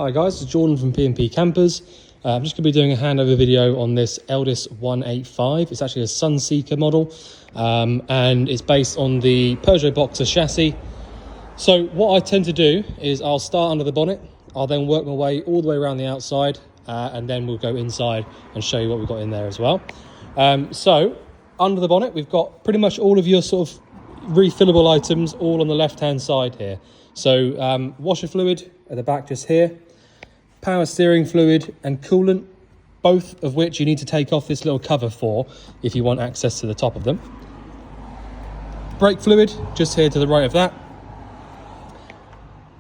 Hi guys, it's Jordan from P&P Campers. I'm just going to be doing a handover video on this Elddis 185. It's actually a Sunseeker model and it's based on the Peugeot Boxer chassis. So what I tend to do is I'll start under the bonnet, I'll then work my way all the way around the outside and then we'll go inside and show you what we've got in there as well. So under the bonnet we've got pretty much all of your sort of refillable items all on the left hand side here. So washer fluid at the back just here, power steering fluid and coolant, both of which you need to take off this little cover for if you want access to the top of them. Brake fluid just here to the right of that.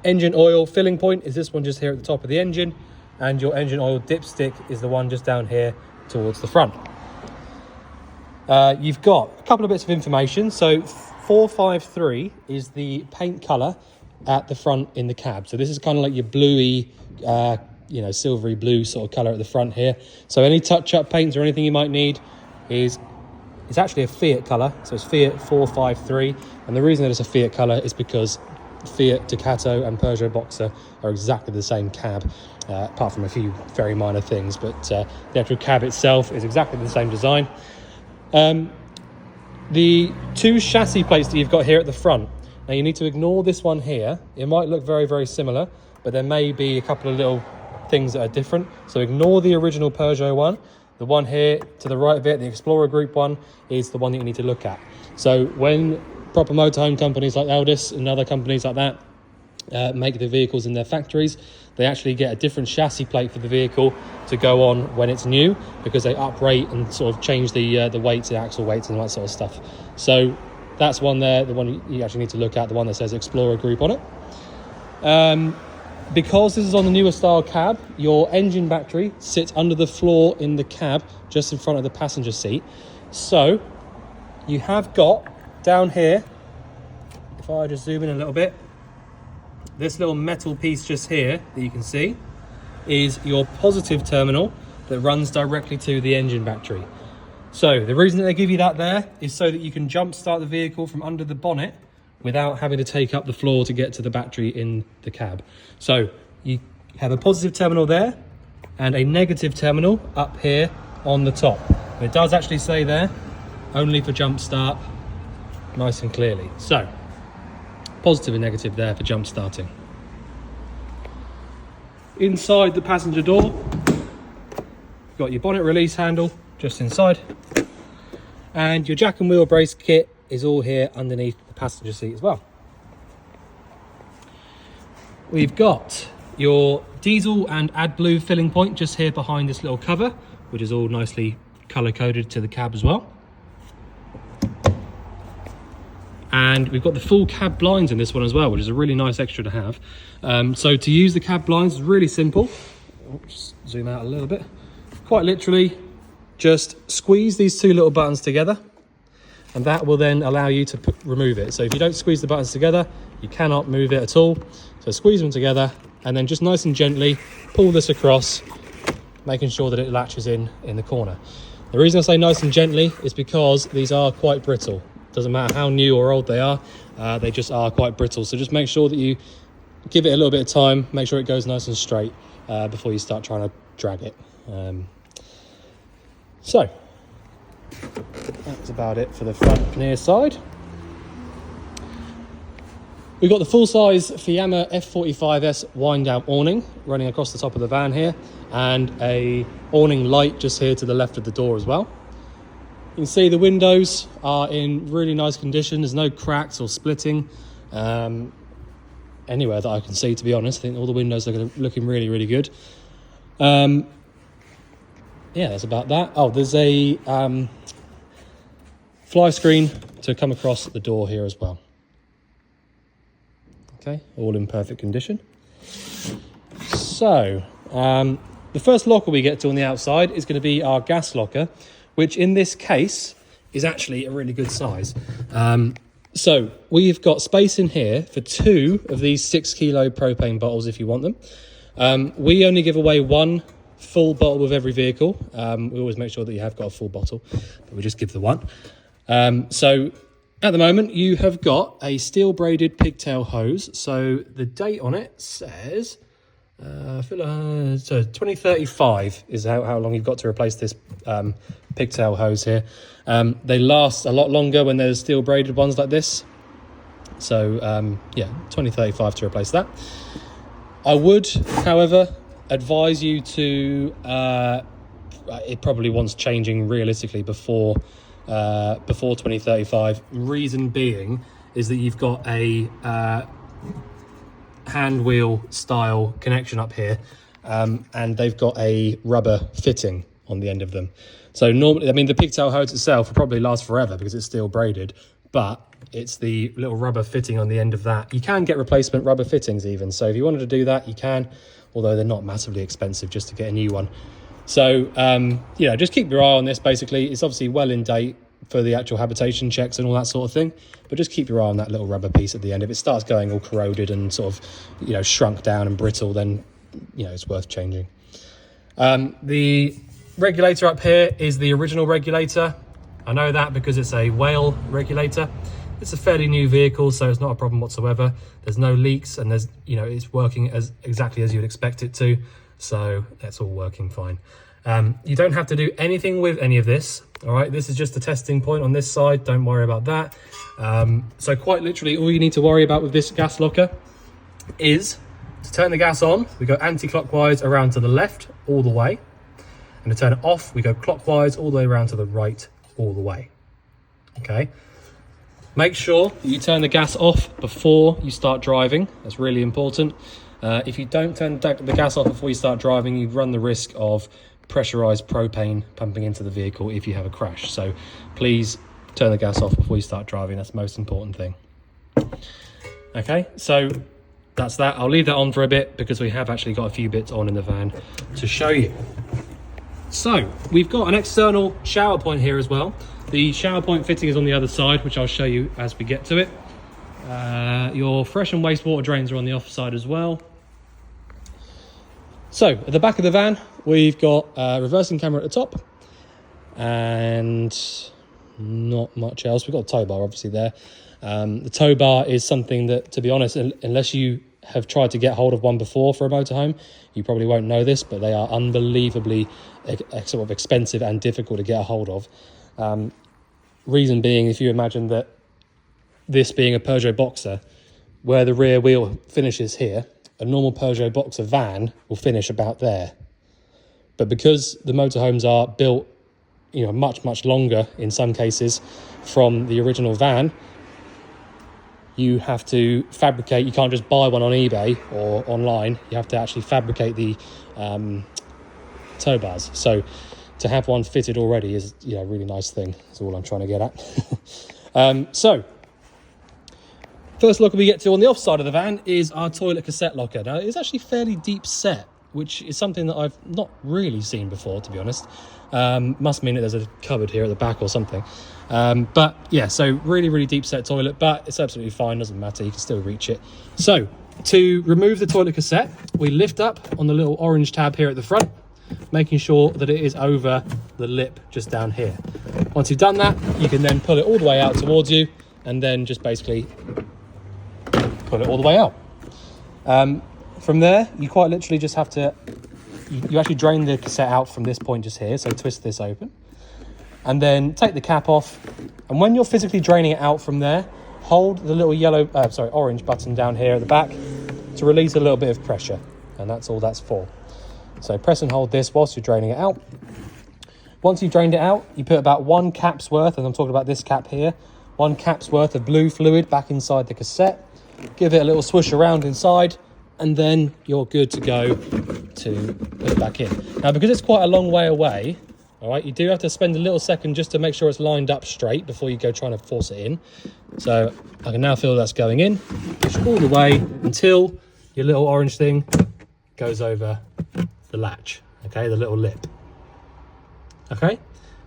Engine oil filling point is this one just here at the top of the engine, and your engine oil dipstick is the one just down here towards the front. You've got a couple of bits of information. So 453 is the paint colour at the front in the cab. So this is kind of like your bluey, silvery blue sort of colour at the front here. So any touch-up paints or anything you might need it's actually a Fiat colour. So it's Fiat 453. And the reason that it's a Fiat colour is because Fiat, Ducato and Peugeot Boxer are exactly the same cab, apart from a few very minor things. But the actual cab itself is exactly the same design. The two chassis plates that you've got here at the front, now you need to ignore this one here. It might look very, very similar, but there may be a couple of little things that are different. So ignore the original Peugeot one. The one here to the right of it, the Explorer Group one, is the one that you need to look at. So when proper motorhome companies like Elddis and other companies like that make the vehicles in their factories, they actually get a different chassis plate for the vehicle to go on when it's new, because they uprate and sort of change the weights, the axle weights and all that sort of stuff. So that's one there, the one you actually need to look at, the one that says Explorer Group on it. Because this is on the newer style cab, your engine battery sits under the floor in the cab, just in front of the passenger seat. So you have got down here, if I just zoom in a little bit, this little metal piece just here that you can see is your positive terminal that runs directly to the engine battery. So the reason that they give you that there is so that you can jump start the vehicle from under the bonnet without having to take up the floor to get to the battery in the cab. So you have a positive terminal there and a negative terminal up here on the top. And it does actually say there, only for jump start, nice and clearly. So positive and negative there for jump starting. Inside the passenger door, you've got your bonnet release handle just inside, and your jack and wheel brace kit is all here underneath the passenger seat as well. We've got your diesel and AdBlue filling point just here behind this little cover, which is all nicely color coded to the cab as well. And we've got the full cab blinds in this one as well, which is a really nice extra to have. So to use the cab blinds is really simple. Just zoom out a little bit. Quite literally, just squeeze these two little buttons together, and that will then allow you to remove it. So if you don't squeeze the buttons together, you cannot move it at all. So squeeze them together and then just nice and gently pull this across, making sure that it latches in the corner. The reason I say nice and gently is because these are quite brittle. Doesn't matter how new or old they are, they just are quite brittle. So just make sure that you give it a little bit of time, make sure it goes nice and straight before you start trying to drag it. So that's about it for the front near side. We've got the full-size Fiamma F45S wind-down awning running across the top of the van here, and a awning light just here to the left of the door as well. You can see the windows are in really nice condition. There's no cracks or splitting anywhere that I can see, to be honest. I think all the windows are looking really, really good. Yeah, that's about that. Oh, there's a fly screen to come across the door here as well. Okay, all in perfect condition. So the first locker we get to on the outside is going to be our gas locker, which in this case is actually a really good size. So we've got space in here for 2 of these 6 kilo propane bottles if you want them. We only give away 1 full bottle with every vehicle. We always make sure that you have got a full bottle, but we just give the 1. So at the moment you have got a steel braided pigtail hose. So the date on it says I feel so 2035 is how long you've got to replace this pigtail hose here. They last a lot longer when there's steel braided ones like this. So yeah, 2035 to replace that. I would, however, advise you to, it probably wants changing realistically before 2035. Reason being is that you've got a hand wheel style connection up here, and they've got a rubber fitting on the end of them. So normally, I mean, the pigtail hose itself will probably last forever because it's steel braided, but it's the little rubber fitting on the end of that. You can get replacement rubber fittings even. So if you wanted to do that, you can, although they're not massively expensive just to get a new one. So, you know, just keep your eye on this, basically. It's obviously well in date for the actual habitation checks and all that sort of thing, but just keep your eye on that little rubber piece at the end. If it starts going all corroded and sort of, you know, shrunk down and brittle, then, you know, it's worth changing. The regulator up here is the original regulator. I know that because it's a whale regulator. It's a fairly new vehicle, so it's not a problem whatsoever. There's no leaks, and there's, you know, it's working as exactly as you'd expect it to. So that's all working fine. You don't have to do anything with any of this. All right, this is just a testing point on this side. Don't worry about that. So quite literally, all you need to worry about with this gas locker is to turn the gas on. We go anti-clockwise around to the left all the way, and to turn it off, we go clockwise all the way around to the right all the way. Okay. Make sure that you turn the gas off before you start driving. That's really important. If you don't turn the gas off before you start driving, you run the risk of pressurized propane pumping into the vehicle if you have a crash. So please turn the gas off before you start driving. That's the most important thing. Okay, so that's that. I'll leave that on for a bit because we have actually got a few bits on in the van to show you. So we've got an external shower point here as well. The shower point fitting is on the other side, which I'll show you as we get to it. Your fresh and wastewater drains are on the off side as well. So at the back of the van, we've got a reversing camera at the top and not much else. We've got a tow bar obviously there. The tow bar is something that, to be honest, unless you have tried to get hold of one before for a motorhome, you probably won't know this, but they are unbelievably sort of expensive and difficult to get a hold of. Reason being, if you imagine that this being a Peugeot Boxer, where the rear wheel finishes here, a normal Peugeot Boxer van will finish about there. But because the motorhomes are built, you know, much, much longer in some cases from the original van, you have to fabricate. You can't just buy one on eBay or online. You have to actually fabricate the tow bars. So to have one fitted already is, you know, a really nice thing. That's all I'm trying to get at. So first locker we get to on the off side of the van is our toilet cassette locker. Now, it's actually fairly deep set, which is something that I've not really seen before, to be honest. Must mean that there's a cupboard here at the back or something. But yeah, so really, really deep set toilet, but it's absolutely fine. Doesn't matter. You can still reach it. So to remove the toilet cassette, we lift up on the little orange tab here at the front, making sure that it is over the lip just down here. Once you've done that, you can then pull it all the way out towards you and then just basically pull it all the way out. From there, you quite literally just have to, you actually drain the cassette out from this point just here, so twist this open, and then take the cap off, and when you're physically draining it out from there, hold the little orange button down here at the back to release a little bit of pressure, and that's all that's for. So press and hold this whilst you're draining it out. Once you've drained it out, you put about 1 cap's worth, and I'm talking about this cap here, 1 cap's worth of blue fluid back inside the cassette, give it a little swoosh around inside, and then you're good to go to put it back in. Now, because it's quite a long way away, all right, you do have to spend a little second just to make sure it's lined up straight before you go trying to force it in. So I can now feel that's going in. Push all the way until your little orange thing goes over the latch, okay, the little lip. Okay,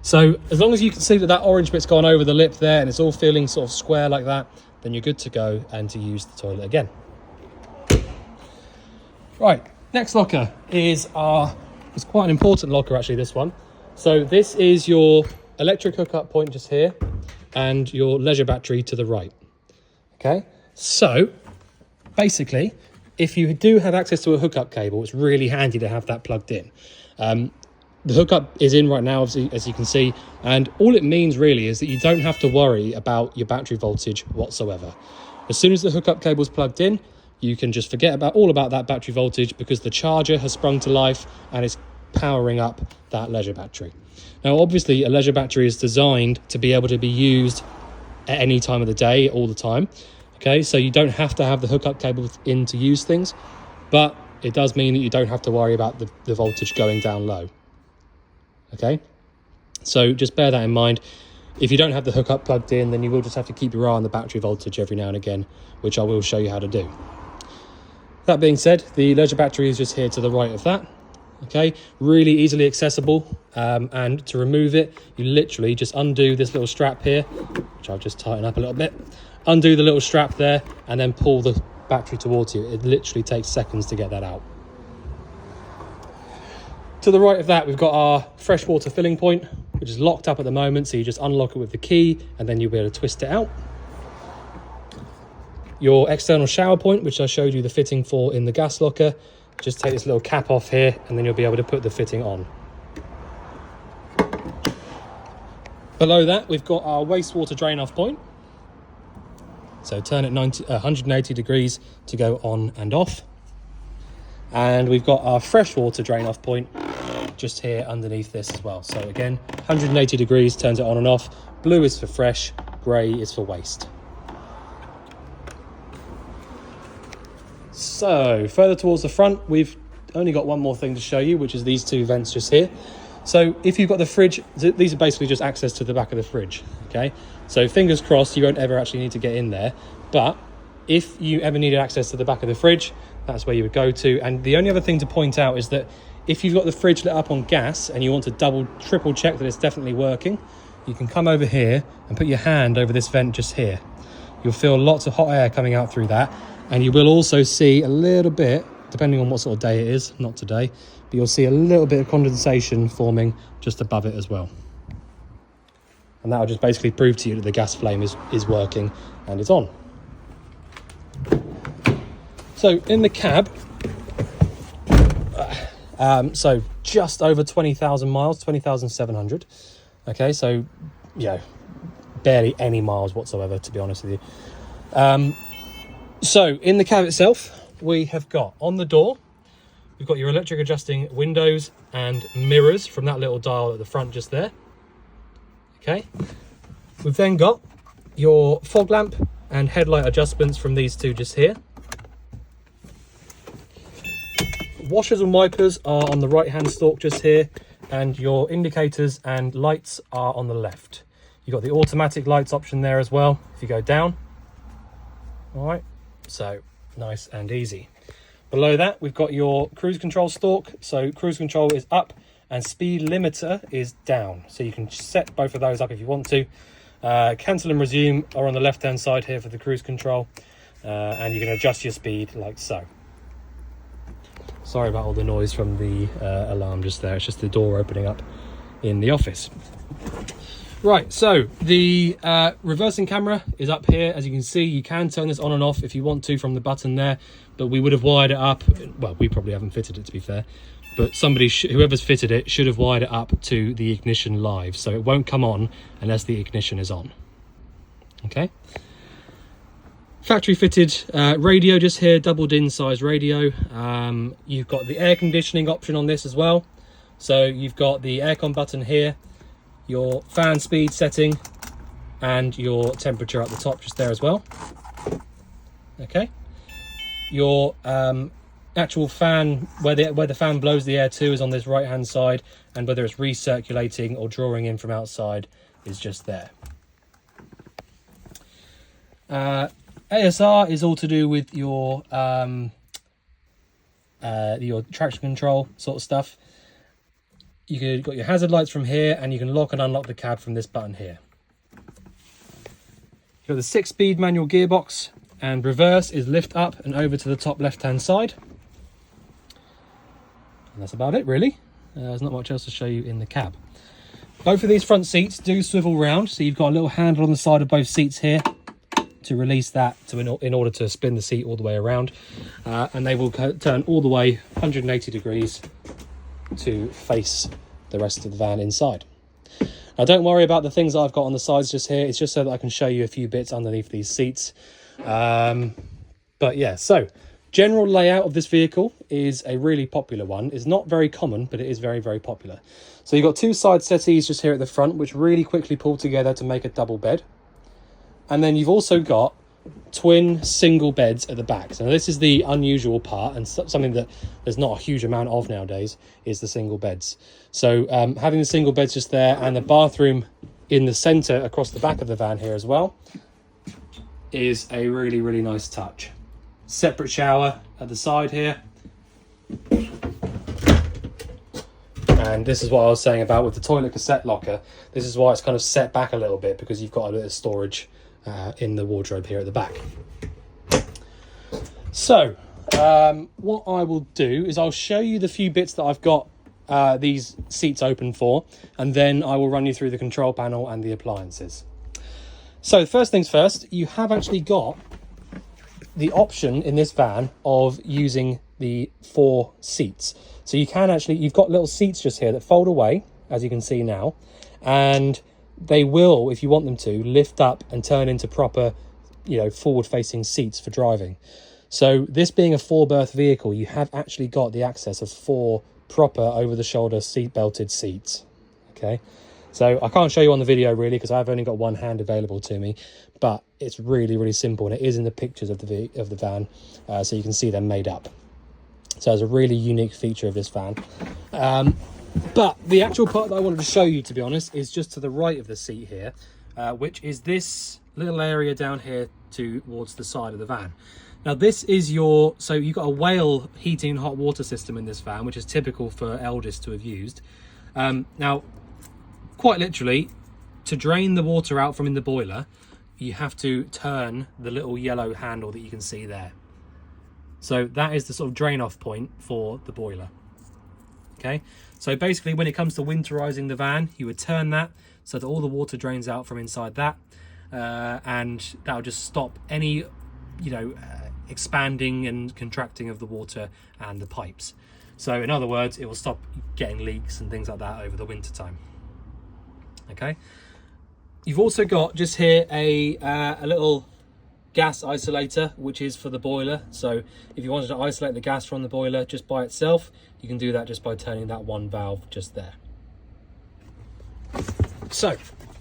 so as long as you can see that orange bit's gone over the lip there and it's all feeling sort of square like that, then you're good to go and to use the toilet again. Right, next locker is it's quite an important locker actually, this one. So this is your electric hookup point just here and your leisure battery to the right. Okay, so basically if you do have access to a hookup cable, it's really handy to have that plugged in. The hookup is in right now, as you can see, and all it means really is that you don't have to worry about your battery voltage whatsoever. As soon as the hookup cable is plugged in, you can just forget all about that battery voltage, because the charger has sprung to life and it's powering up that leisure battery. Now, obviously, a leisure battery is designed to be able to be used at any time of the day, all the time. Okay, so you don't have to have the hookup cable in to use things, but it does mean that you don't have to worry about the voltage going down low. Okay, so just bear that in mind. If you don't have the hookup plugged in, then you will just have to keep your eye on the battery voltage every now and again, which I will show you how to do. That being said, the leisure battery is just here to the right of that. Okay, really easily accessible, and to remove it, you literally just undo this little strap here, which I'll just tighten up a little bit. Undo the little strap there and then pull the battery towards you. It literally takes seconds to get that out. To the right of that, we've got our freshwater filling point, which is locked up at the moment, so you just unlock it with the key and then you'll be able to twist it out. Your external shower point, which I showed you the fitting for in the gas locker, just take this little cap off here and then you'll be able to put the fitting on. Below that, we've got our wastewater drain off point. So turn it 180 degrees to go on and off. And we've got our freshwater drain off point just here underneath this as well. So again, 180 degrees turns it on and off. Blue is for fresh, grey is for waste. So further towards the front, we've only got one more thing to show you, which is these two vents just here. So if you've got the fridge, these are basically just access to the back of the fridge, okay? So fingers crossed you won't ever actually need to get in there, but if you ever needed access to the back of the fridge, that's where you would go to. And the only other thing to point out is that if you've got the fridge lit up on gas and you want to triple check that it's definitely working, you can come over here and put your hand over this vent just here. You'll feel lots of hot air coming out through that, and you will also see a little bit, depending on what sort of day it is, not today, but you'll see a little bit of condensation forming just above it as well. And that'll just basically prove to you that the gas flame is working and it's on. So in the cab, so just over 20,000 miles, 20,700. Okay, so yeah, barely any miles whatsoever, to be honest with you. So in the cab itself, we have got on the door, we've got your electric adjusting windows and mirrors from that little dial at the front just there. Okay, we've then got your fog lamp and headlight adjustments from these two just here. Washers and wipers are on the right hand stalk just here, and your indicators and lights are on the left. You've got the automatic lights option there as well if you go down. All right, so nice and easy. Below that, we've got your cruise control stalk. So cruise control is up and speed limiter is down. So you can set both of those up if you want to. Cancel and resume are on the left hand side here for the cruise control, and you can adjust your speed like so. Sorry about all the noise from the alarm just there. It's just the door opening up in the office. Right, so the reversing camera is up here. As you can see, you can turn this on and off if you want to from the button there, but we would have wired it up. Well, we probably haven't fitted it, to be fair, but whoever's fitted it should have wired it up to the ignition live, so it won't come on unless the ignition is on. Okay. Factory fitted radio just here, doubled in size radio. You've got the air conditioning option on this as well. So you've got the aircon button here, your fan speed setting, and your temperature at the top just there as well. Okay. Your actual fan, where the fan blows the air to, is on this right hand side, and whether it's recirculating or drawing in from outside is just there. ASR is all to do with your traction control sort of stuff. You've got your hazard lights from here, and you can lock and unlock the cab from this button here. You've got the 6-speed manual gearbox, and reverse is lift up and over to the top left hand side. And that's about it really. There's not much else to show you in the cab. Both of these front seats do swivel round, so you've got a little handle on the side of both seats here, to release that in order to spin the seat all the way around, and they will turn all the way 180 degrees to face the rest of the van inside. Now don't worry about the things that I've got on the sides just here. It's just so that I can show you a few bits underneath these seats. But yeah, so general layout of this vehicle is a really popular one. It's not very common, but it is very, very popular. So you've got two side settees just here at the front, which really quickly pull together to make a double bed. And then you've also got twin single beds at the back. So this is the unusual part, and something that there's not a huge amount of nowadays is the single beds. So having the single beds just there, and the bathroom in the center across the back of the van here as well, is a really, really nice touch. Separate shower at the side here. And this is what I was saying about with the toilet cassette locker. This is why it's kind of set back a little bit, because you've got a bit of storage in the wardrobe here at the back. So what I will do is I'll show you the few bits that I've got these seats open for, and then I will run you through the control panel and the appliances. So first things first, you have actually got the option in this van of using the 4 seats. So you can actually, you've got little seats just here that fold away, as you can see now, and they will, if you want them to, lift up and turn into proper, forward-facing seats for driving. So this being a 4-berth vehicle, you have actually got the access of 4 proper over-the-shoulder seat-belted seats. Okay, so I can't show you on the video really because I've only got one hand available to me, but it's really, really simple, and it is in the pictures of the van, so you can see them made up. So it's a really unique feature of this van. But the actual part that I wanted to show you, to be honest, is just to the right of the seat here, which is this little area down here towards the side of the van. Now this is so you've got a whale heating and hot water system in this van, which is typical for Elddis to have used. Now, quite literally, to drain the water out from in the boiler, you have to turn the little yellow handle that you can see there. So that is the sort of drain off point for the boiler. Okay, so basically when it comes to winterizing the van, you would turn that so that all the water drains out from inside that, and that'll just stop any, expanding and contracting of the water and the pipes. So in other words, it will stop getting leaks and things like that over the winter time. Okay, you've also got just here a little gas isolator, which is for the boiler. So if you wanted to isolate the gas from the boiler just by itself, you can do that just by turning that one valve just there. So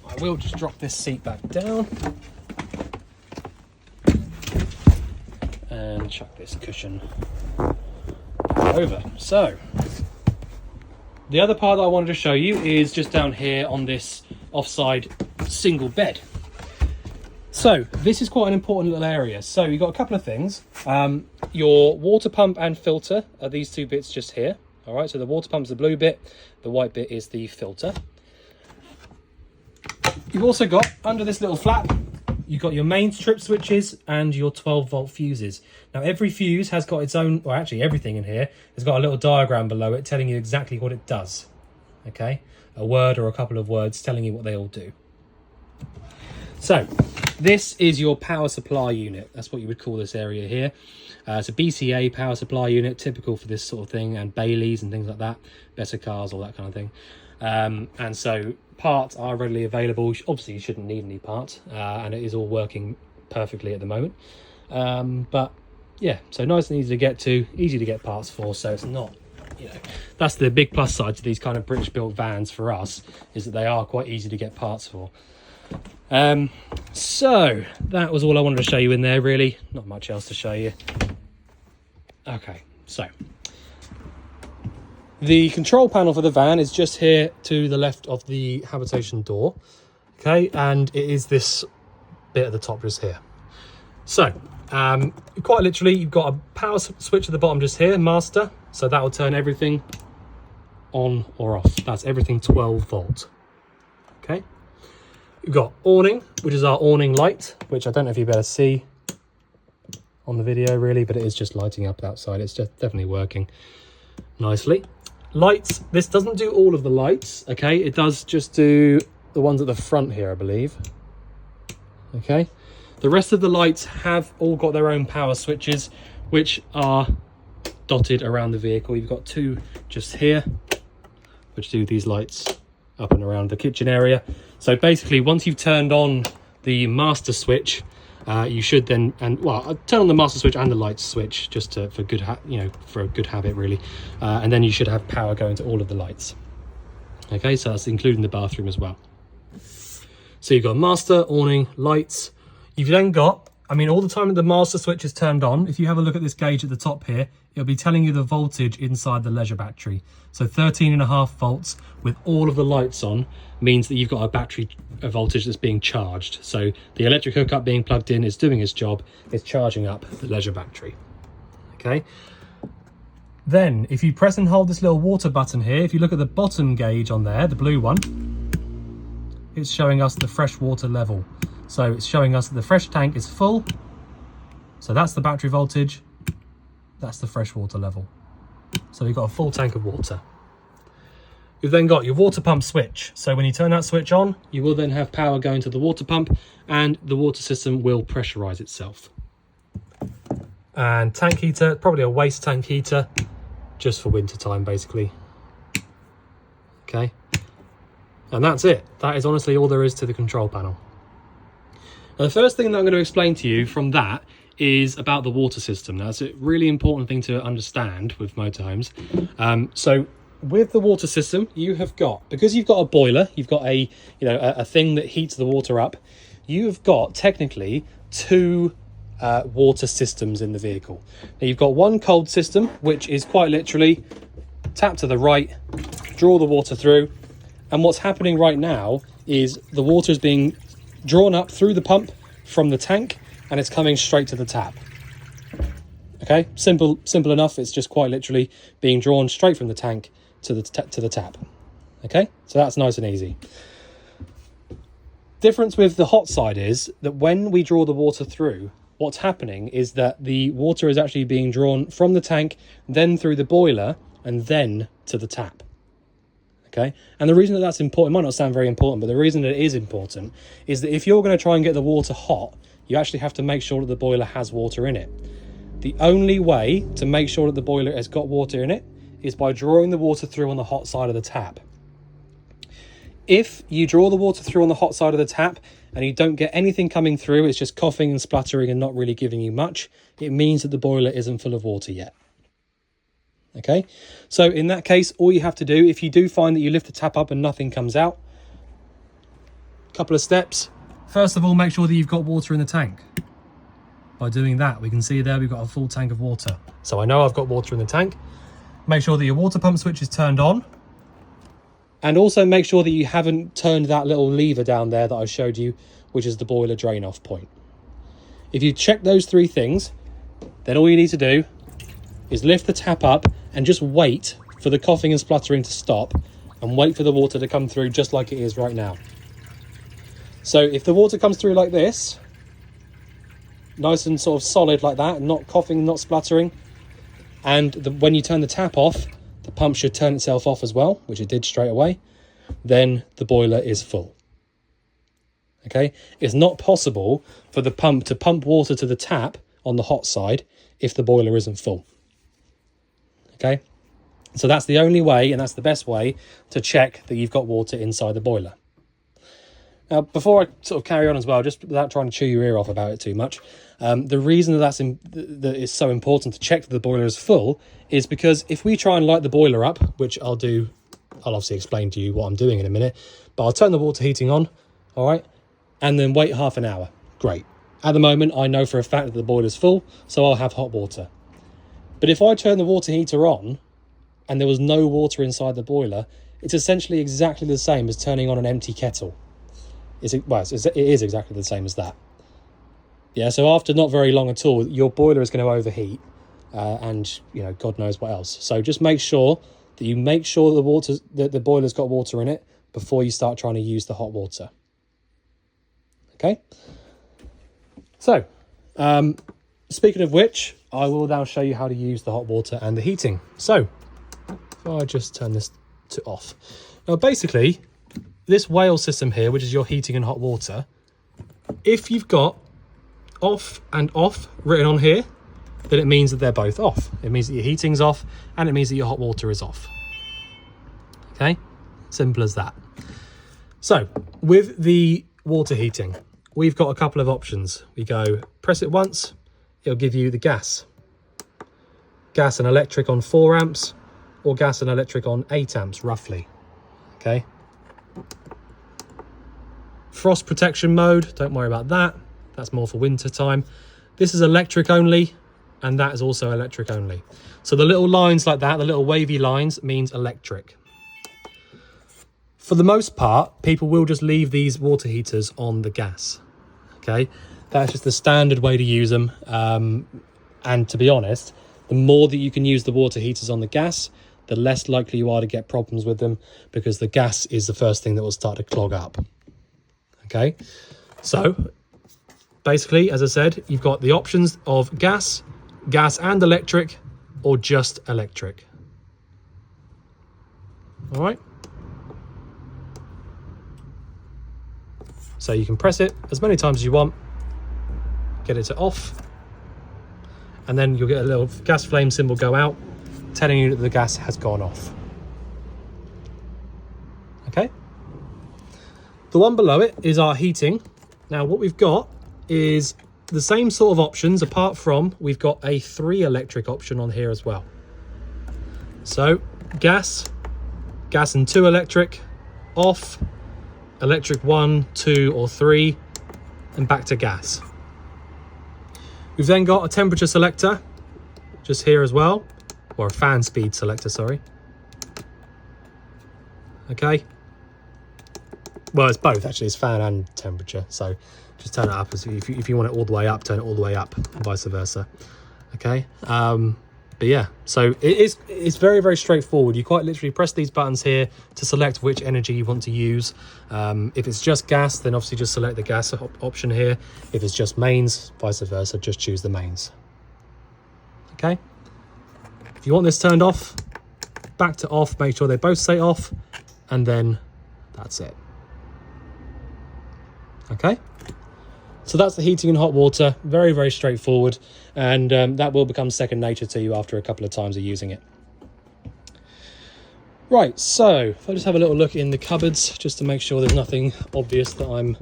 I will just drop this seat back down and chuck this cushion over. So the other part that I wanted to show you is just down here on this offside single bed. So this is quite an important little area. So you've got a couple of things. Your water pump and filter are these two bits just here. All right, so the water pump's the blue bit, the white bit is the filter. You've also got, under this little flap, you've got your main strip switches and your 12-volt fuses. Now every fuse has got its own, or actually everything in here has got a little diagram below it telling you exactly what it does. Okay, a word or a couple of words telling you what they all do. So this is your power supply unit. That's what you would call this area here. It's a BCA power supply unit, typical for this sort of thing, and Baileys and things like that, better cars, all that kind of thing. And so parts are readily available. Obviously you shouldn't need any parts, and it is all working perfectly at the moment. But yeah, so nice and easy to get to, easy to get parts for, so it's not, that's the big plus side to these kind of British built vans for us, is that they are quite easy to get parts for. So that was all I wanted to show you in there, really. Not much else to show you. Okay, so the control panel for the van is just here to the left of the habitation door. Okay, and it is this bit at the top just here. So quite literally, you've got a power switch at the bottom just here, master, so that will turn everything on or off. That's everything 12 volt. Okay, you've got awning, which is our awning light, which I don't know if you better see on the video really, but it is just lighting up outside. It's just definitely working nicely. Lights, this doesn't do all of the lights, okay? It does just do the ones at the front here, I believe. Okay, The rest of the lights have all got their own power switches, which are dotted around the vehicle. You've got two just here, which do these lights up and around the kitchen area. So basically, once you've turned on the master switch, you should then, turn on the master switch and the lights switch, just for a good habit really, and then you should have power going to all of the lights. Okay, so that's including the bathroom as well. So you've got master, awning, lights. You've then got, all the time that the master switch is turned on, if you have a look at this gauge at the top here, it'll be telling you the voltage inside the leisure battery. So 13.5 volts with all of the lights on means that you've got a battery voltage that's being charged. So the electric hookup being plugged in is doing its job. It's charging up the leisure battery. Okay. Then if you press and hold this little water button here, if you look at the bottom gauge on there, the blue one, it's showing us the fresh water level. So it's showing us that the fresh tank is full. So that's the battery voltage. That's the fresh water level. So you've got a full tank of water. You've then got your water pump switch. So when you turn that switch on, you will then have power going to the water pump and the water system will pressurize itself. And tank heater, probably a waste tank heater, just for winter time basically. Okay. And that's it. That is honestly all there is to the control panel. Now, the first thing that I'm going to explain to you from that is about the water system. Now, it's a really important thing to understand with motorhomes. So with the water system, you have got, because you've got a boiler, you've got a thing that heats the water up, you've got technically two water systems in the vehicle. Now, you've got one cold system, which is quite literally tap to the right, draw the water through, and what's happening right now is the water is being drawn up through the pump from the tank and it's coming straight to the tap. Okay, simple enough. It's just quite literally being drawn straight from the tank to the tap. Okay, so that's nice and easy. Difference with the hot side is that when we draw the water through, what's happening is that the water is actually being drawn from the tank, then through the boiler, and then to the tap. Okay, and the reason that that's important, it might not sound very important, but the reason that it is important is that if you're going to try and get the water hot, you actually have to make sure that the boiler has water in it. The only way to make sure that the boiler has got water in it is by drawing the water through on the hot side of the tap. If you draw the water through on the hot side of the tap and you don't get anything coming through, it's just coughing and spluttering and not really giving you much, it means that the boiler isn't full of water yet. Okay, so in that case, all you have to do, if you do find that you lift the tap up and nothing comes out, a couple of steps. First of all, make sure that you've got water in the tank. By doing that, we can see there we've got a full tank of water. So I know I've got water in the tank. Make sure that your water pump switch is turned on. And also make sure that you haven't turned that little lever down there that I showed you, which is the boiler drain off point. If you check those three things, then all you need to do is lift the tap up and just wait for the coughing and spluttering to stop and wait for the water to come through just like it is right now. So if the water comes through like this, nice and sort of solid like that, not coughing, not spluttering, and when you turn the tap off, the pump should turn itself off as well, which it did straight away, then the boiler is full. Okay, it's not possible for the pump to pump water to the tap on the hot side if the boiler isn't full. Okay, so that's the only way, and that's the best way to check that you've got water inside the boiler. Now, before I sort of carry on as well, just without trying to chew your ear off about it too much, the reason that it's so important to check that the boiler is full is because if we try and light the boiler up, which I'll obviously explain to you what I'm doing in a minute, but I'll turn the water heating on, all right, and then wait half an hour. Great. At the moment, I know for a fact that the boiler's full, so I'll have hot water. But if I turn the water heater on and there was no water inside the boiler, it's essentially exactly the same as turning on an empty kettle. It is exactly the same as that. Yeah, so after not very long at all, your boiler is going to overheat and, God knows what else. So just make sure that the boiler's got water in it before you start trying to use the hot water. Okay? So, speaking of which, I will now show you how to use the hot water and the heating. So, if I just turn this to off. Now, basically, this whale system here, which is your heating and hot water, if you've got off and off written on here, then it means that they're both off. It means that your heating's off, and it means that your hot water is off. Okay, simple as that. So with the water heating, we've got a couple of options. We go press it once, it'll give you the gas and electric on 4 amps, or gas and electric on 8 amps roughly. Okay, frost protection mode, don't worry about that, that's more for winter time. This is electric only, and that is also electric only. So the little lines like that, the little wavy lines, means electric. For the most part, people will just leave these water heaters on the gas. Okay, that's just the standard way to use them. And to be honest, the more that you can use the water heaters on the gas, the less likely you are to get problems with them, because the gas is the first thing that will start to clog up. Okay, so basically, as I said, you've got the options of gas and electric, or just electric. All right. So you can press it as many times as you want, get it to off, and then you'll get a little gas flame symbol go out, telling you that the gas has gone off. Okay. The one below it is our heating. Now what we've got is the same sort of options, apart from we've got a 3 electric option on here as well. So gas and 2 electric, off, electric 1, 2 or 3, and back to gas. We've then got a temperature selector just here as well, or a fan speed selector, sorry. Okay, well, it's both actually, it's fan and temperature, so just turn it up. If you want it all the way up, turn it all the way up, and vice versa. Okay, but yeah, so it's very, very straightforward. You quite literally press these buttons here to select which energy you want to use. If it's just gas, then obviously just select the gas option here. If it's just mains, vice versa, just choose the mains. Okay, if you want this turned off, back to off, make sure they both stay off, and then that's it. Okay, so that's the heating and hot water. Very, very straightforward, and that will become second nature to you after a couple of times of using it. Right, so if I just have a little look in the cupboards just to make sure there's nothing obvious that I'm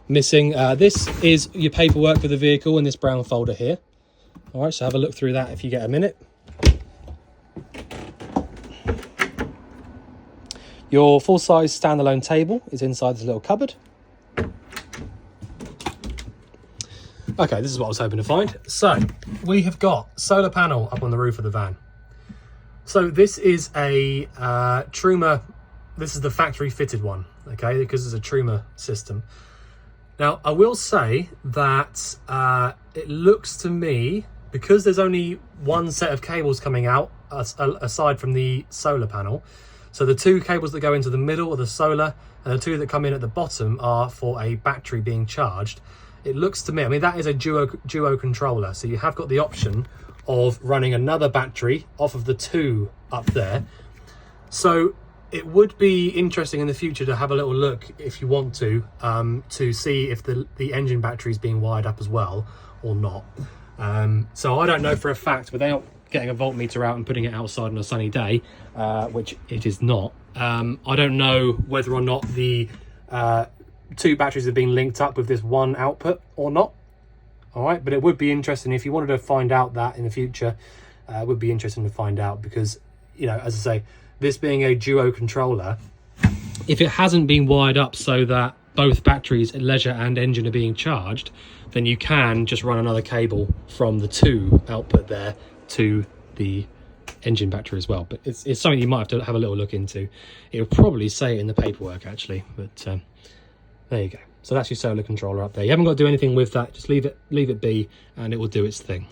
missing. This is your paperwork for the vehicle in this brown folder here. All right, so have a look through that if you get a minute. Your full-size standalone table is inside this little cupboard. Okay, this is what I was hoping to find. So we have got solar panel up on the roof of the van. So this is a Truma. This is the factory fitted one, okay, because it's a Truma system. Now, I will say that it looks to me, because there's only one set of cables coming out aside from the solar panel. So the 2 cables that go into the middle are the solar, and the 2 that come in at the bottom are for a battery being charged. It looks to me, I mean, that is a duo controller. So you have got the option of running another battery off of the 2 up there. So it would be interesting in the future to have a little look, if you want to see if the engine battery is being wired up as well or not. So I don't know for a fact, without getting a voltmeter out and putting it outside on a sunny day, which it is not. I don't know whether or not the 2 batteries have been linked up with this one output or not. All right, but it would be interesting if you wanted to find out that in the future. It would be interesting to find out, because, you know, as I say, this being a duo controller, if it hasn't been wired up so that both batteries, leisure and engine, are being charged, then you can just run another cable from the 2 output there to the engine battery as well. But it's something you might have to have a little look into. It'll probably say it in the paperwork actually, but there you go. So that's your solar controller up there. You haven't got to do anything with that. Just leave it be, and it will do its thing.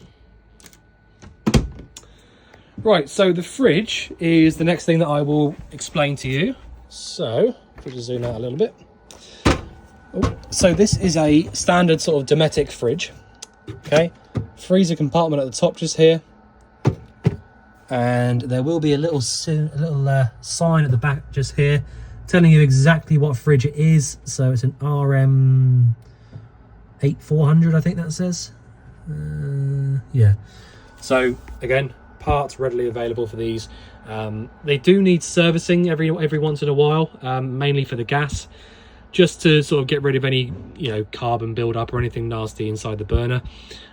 Right, so the fridge is the next thing that I will explain to you. So if we just zoom out a little bit. So this is a standard sort of Dometic fridge. Okay, freezer compartment at the top just here, and there will be a little sign at the back just here telling you exactly what fridge it is. So it's an RM 8400, I think that says. Yeah. So again, parts readily available for these. They do need servicing every once in a while, mainly for the gas, just to sort of get rid of any, you know, carbon buildup or anything nasty inside the burner.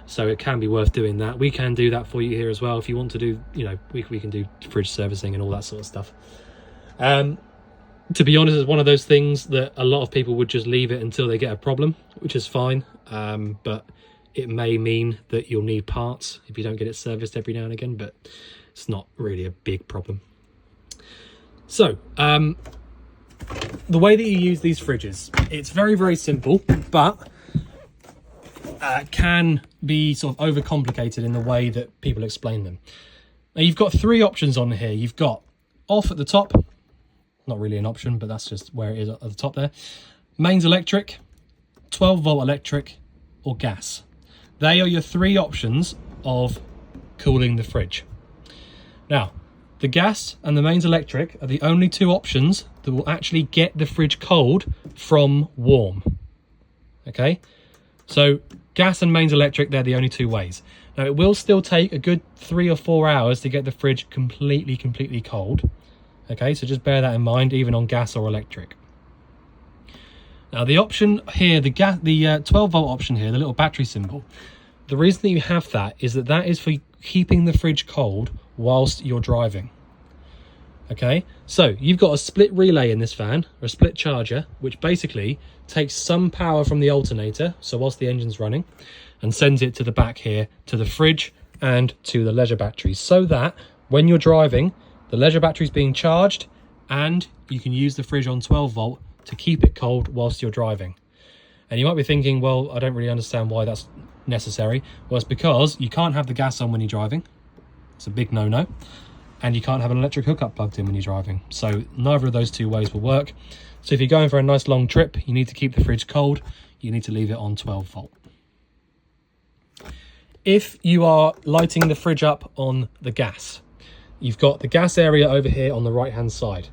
So it can be worth doing that. We can do that for you here as well if you want to do, you know, we can do fridge servicing and all that sort of stuff. To be honest, it's one of those things that a lot of people would just leave it until they get a problem, which is fine. But it may mean that you'll need parts if you don't get it serviced every now and again, but it's not really a big problem. So, the way that you use these fridges, it's very, very simple, but can be sort of overcomplicated in the way that people explain them. Now, you've got three options on here. You've got off at the top, not really an option, but that's just where it is at the top there. Mains electric, 12-volt electric, or gas. They are your three options of cooling the fridge. Now, the gas and the mains electric are the only two options that will actually get the fridge cold from warm. Okay, so gas and mains electric, they're the only two ways. Now, it will still take a good 3 or 4 hours to get the fridge completely cold. Okay, so just bear that in mind, even on gas or electric. Now, the option here, the 12-volt option here, the little battery symbol, the reason that you have that is for keeping the fridge cold whilst you're driving. Okay, so you've got a split relay in this fan, or a split charger, which basically takes some power from the alternator, so whilst the engine's running, and sends it to the back here, to the fridge and to the leisure batteries, so that when you're driving, the leisure battery's being charged and you can use the fridge on 12 volt to keep it cold whilst you're driving. And you might be thinking, well, I don't really understand why that's necessary. Well, it's because you can't have the gas on when you're driving. It's a big no-no. And you can't have an electric hookup plugged in when you're driving. So neither of those two ways will work. So if you're going for a nice long trip, you need to keep the fridge cold, you need to leave it on 12 volt. If you are lighting the fridge up on the gas, you've got the gas area over here on the right hand side.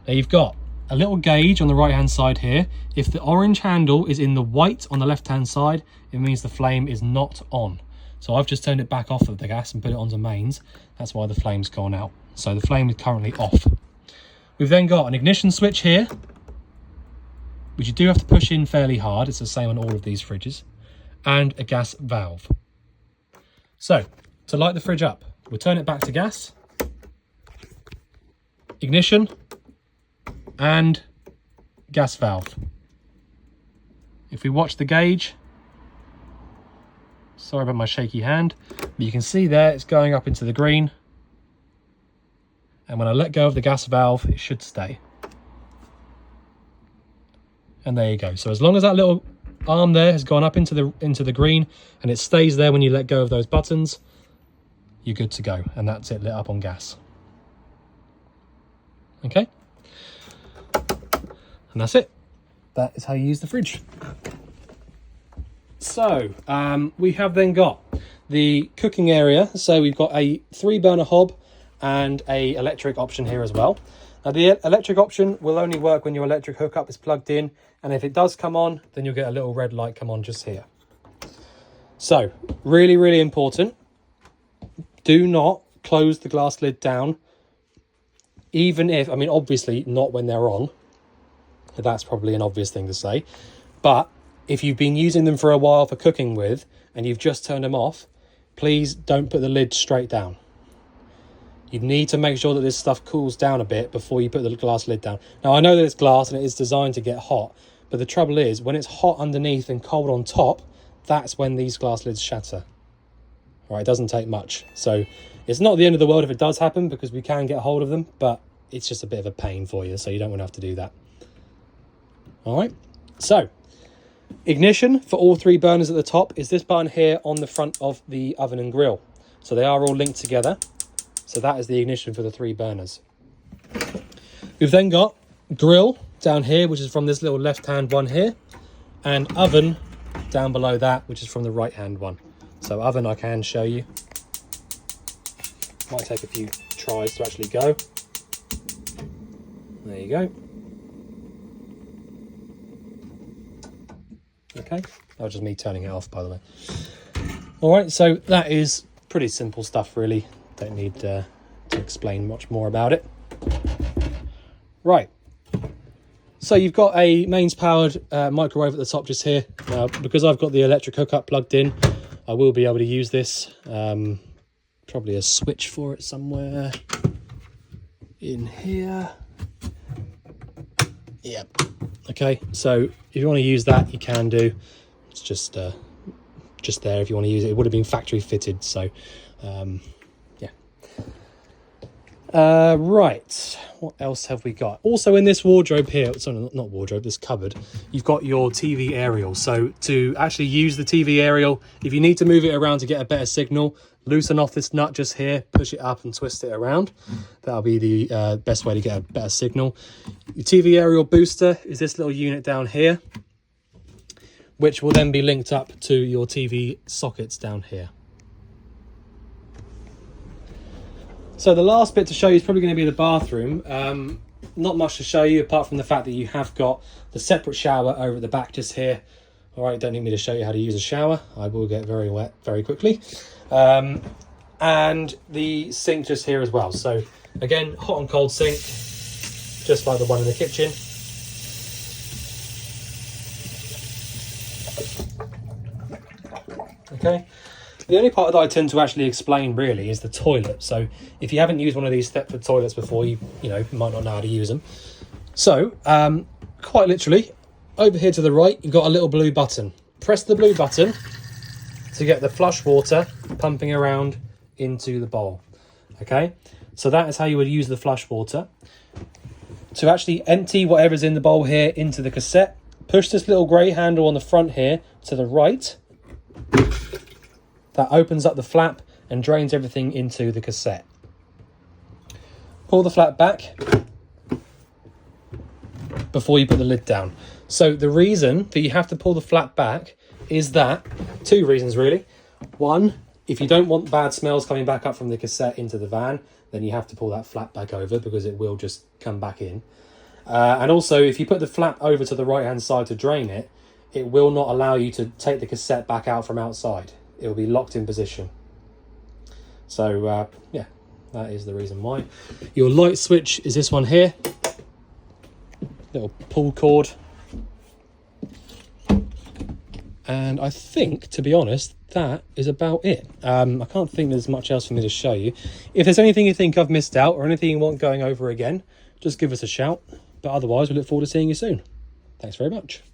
Now you've got a little gauge on the right hand side here. If the orange handle is in the white on the left hand side, it means the flame is not on. So I've just turned it back off of the gas and put it onto mains. That's why the flame's gone out. So the flame is currently off. We've then got an ignition switch here, which you do have to push in fairly hard. It's the same on all of these fridges. And a gas valve. So to light the fridge up, we'll turn it back to gas, ignition, and gas valve. If we watch the gauge, sorry about my shaky hand, but you can see there it's going up into the green. And when I let go of the gas valve, it should stay. And there you go. So as long as that little arm there has gone up into the green and it stays there when you let go of those buttons, you're good to go. And that's it, lit up on gas. Okay. And that's it. That is how you use the fridge. So we have then got the cooking area. So we've got a 3-burner hob and a electric option here as well. Now the electric option will only work when your electric hookup is plugged in, and if it does come on, then you'll get a little red light come on just here. So really important, do not close the glass lid down, even if, I mean obviously not when they're on, that's probably an obvious thing to say, but if you've been using them for a while for cooking with and you've just turned them off, please don't put the lid straight down. You need to make sure that this stuff cools down a bit before you put the glass lid down. Now, I know that it's glass and it is designed to get hot, but the trouble is when it's hot underneath and cold on top, that's when these glass lids shatter. All right, it doesn't take much. So it's not the end of the world if it does happen, because we can get hold of them, but it's just a bit of a pain for you, so you don't want to have to do that. All right, so ignition for all 3 burners at the top is this button here on the front of the oven and grill. So they are all linked together. So that is the ignition for the 3 burners. We've then got grill down here, which is from this little left-hand one here, and oven down below that, which is from the right-hand one. So oven I can show you. Might take a few tries to actually go. There you go. Okay, that was just me turning it off, by the way. All right, so that is pretty simple stuff, really. Don't need to explain much more about it. Right, so you've got a mains powered microwave at the top just here. Now, because I've got the electric hookup plugged in, I will be able to use this. Probably a switch for it somewhere in here. Yep. Okay, so if you want to use that, you can do. It's just there if you want to use it. It would have been factory fitted, so yeah. Right, what else have we got? Also in this wardrobe here, sorry, not wardrobe, this cupboard, you've got your TV aerial. So to actually use the TV aerial, if you need to move it around to get a better signal, loosen off this nut just here, push it up and twist it around. That'll be the best way to get a better signal. Your TV aerial booster is this little unit down here, which will then be linked up to your TV sockets down here. So the last bit to show you is probably going to be the bathroom. Not much to show you apart from the fact that you have got the separate shower over at the back just here. All right, don't need me to show you how to use a shower. I will get very wet very quickly. And the sink just here as well. So again, hot and cold sink, just like the one in the kitchen. Okay. The only part that I tend to actually explain really is the toilet. So if you haven't used one of these Thetford toilets before, you might not know how to use them. So quite literally, over here to the right, you've got a little blue button. Press the blue button to get the flush water pumping around into the bowl. Okay, so that is how you would use the flush water. To actually empty whatever's in the bowl here into the cassette, push this little grey handle on the front here to the right. That opens up the flap and drains everything into the cassette. Pull the flap back before you put the lid down. So the reason that you have to pull the flap back is that, two reasons really. One, if you don't want bad smells coming back up from the cassette into the van, then you have to pull that flap back over because it will just come back in. And also, if you put the flap over to the right-hand side to drain it, it will not allow you to take the cassette back out from outside. It will be locked in position. So, yeah, that is the reason why. Your light switch is this one here. Little pull cord. And I think, to be honest, that is about it. I can't think there's much else for me to show you. If there's anything you think I've missed out or anything you want going over again, just give us a shout. But otherwise, we look forward to seeing you soon. Thanks very much.